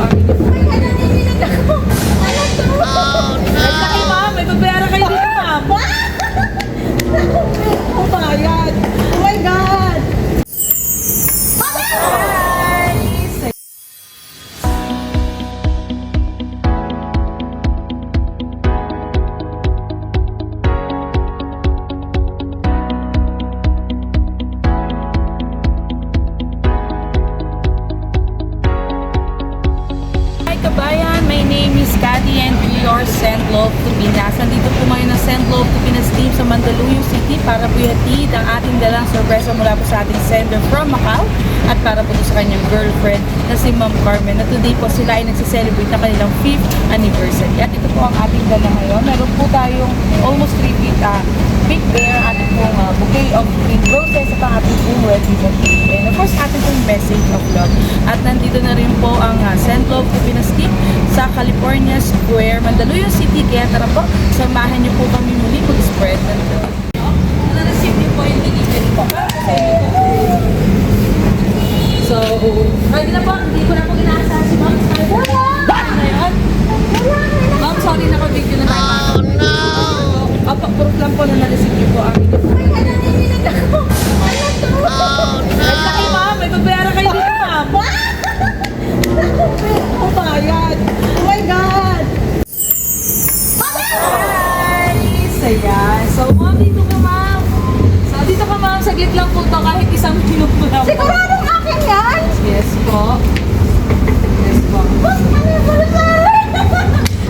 ang inyong... Ay, nanininig ako! Ano to? Oh, no! Ay, laki ma'am! May babayaran kayo dito ma'am! Oh my God! Oh my God! Kabayan, my name is Cathy and we are Send Love to Pinas. Nandito po ngayon ng Send Love to Pinas team sa Mandaluyong City para po ihatid ang ating dalang sorpresa mula po sa ating sender from Macau at para po sa kanyang girlfriend na si Ma'am Carmen na today po sila ay nagsiselebrate ng kanilang 5th anniversary. At ito po ang ating dala ngayon. Meron po tayong almost 3 feet big bear, ating pong bouquet of pink roses at ang ating pong red ribbon cake. And of course, ating pong message of love. At nandito na rin po ang Send Love to Pinas team sa California Square, Mandaluyong City. Kaya tara po, samahan niyo po kami muli mag-spread ng love. Na-receive niyo po yung delivery po. So, ready na po. Hindi ko na po ginaasahan si Ma'am. Wala! Ano yun? Ma'am, sorry, naka-video na tayo. Oh, no! Proof lang po na na-receive niyo po ang inyong... Ay, nanininig ako! Ano to? Oh, no! Ay, laki ma'am! May babayaran kayo dito ma'am! Oh my God! Oh my God! Hi! Ayan. So, ma'am, dito ka ma'am. So, dito ka ma'am. Saglit lang po ito kahit isang minuto lang po. Siguradong akin yan? Yes po. Yes po.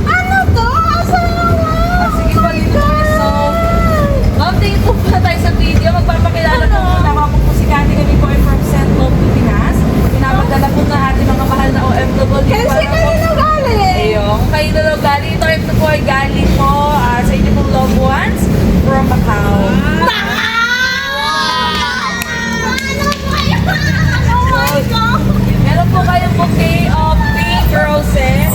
Ano to? Asawa? Sige po dito. So, ma'am, tingin po na tayo sa video. Magpapakilala po muna ako po si Cathy. Kami po ay from Send Love to Pinas. Pinapadala po na ating mga mahal na OFW. Kasi kayo nang galing. Ayun, kayo na lang galing. Ito po ay galing po sa inyo pong loved ones from Macau. Meron po kayong bouquet of pink roses.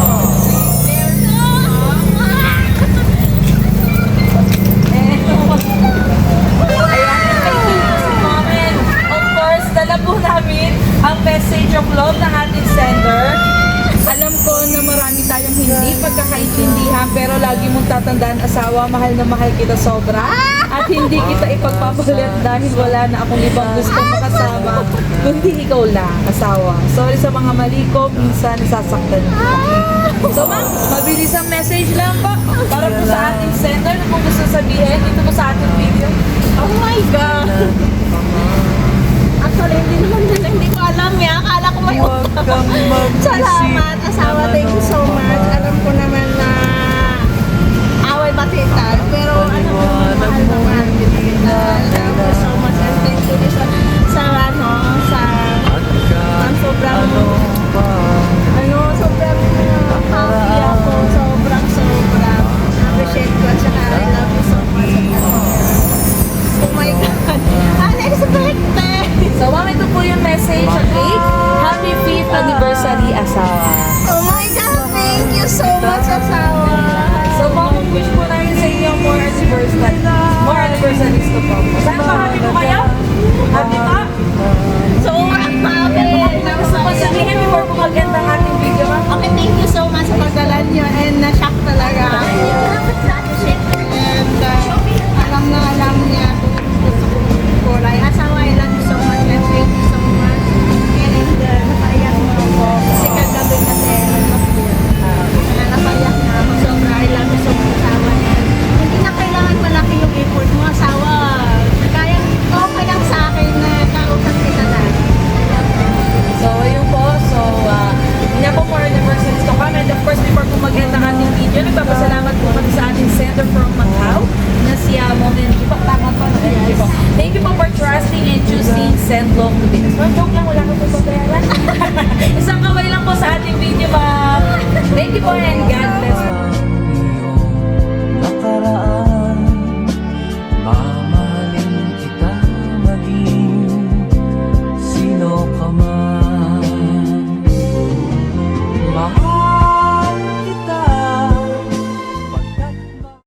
Of course, dala po namin ang message of love ng ating sender. Alam ko na marami tayong hindi pagkakaintindihan, pero lagi mong tatandaan, asawa, mahal na mahal kita sobra. At hindi kita ipagpapalit dahil wala na akong ibang gusto makasama, kundi ikaw lang, asawa. Sorry sa mga mali ko, minsan nasasaktan kita. So ma'am, mabilis ang message lang po para po sa ating sender na kung gusto sabihin dito po sa ating video. Oh my God! Actually, hindi ko alam ya. Akala ko may utang. Salamat, asawa. Thank you so much. Alam ko naman na away batitan. Pero ano ko naman, mahal na mahal kita. Thank you so much. And thank you sa sobrang happy ako. Sobrang appreciate ko. At saka I love you so much. Oh my God. Alex, birthday! So ma'am, ito po yung message, okay? Happy 5th anniversary, asawa. Oh my God, thank you so much, asawa. So ma'am, wish po namin sa inyo more anniversaries to po. Saan pa happy po kayo? Happy pa? Sobrang happy. Gusto ko sabihin before po maganda ang ating video, ma'am. Okay, thank you so much sa pagdala niyo and na-shock talaga. And alam niya gusto kong kulay. Asawa, I love you so much and thank you so much. And napaiyak mo ako. Kasi kagabi kasi napaiyak na ako. Sobra, I love you so much, asawa. And hindi na kailangan malaki yung effort mo, asawa. Kaya okay lang sa akin na kausap kita na. So, ayun po. So, hindi po more anniversaries to come. And of course, before po mag-end ang ating video, nagpapasalamat po kami sa ating sender from Macau na si Momen. Tama po. Thank you po for trusting and choosing Send Love to Pinas. No, joke lang. Wala ko po bayaran. Isang kamay lang po sa ating video, ma'am. Thank you po and God bless po. Nakaraan, mamahalin kita maging sino ka man. Mahal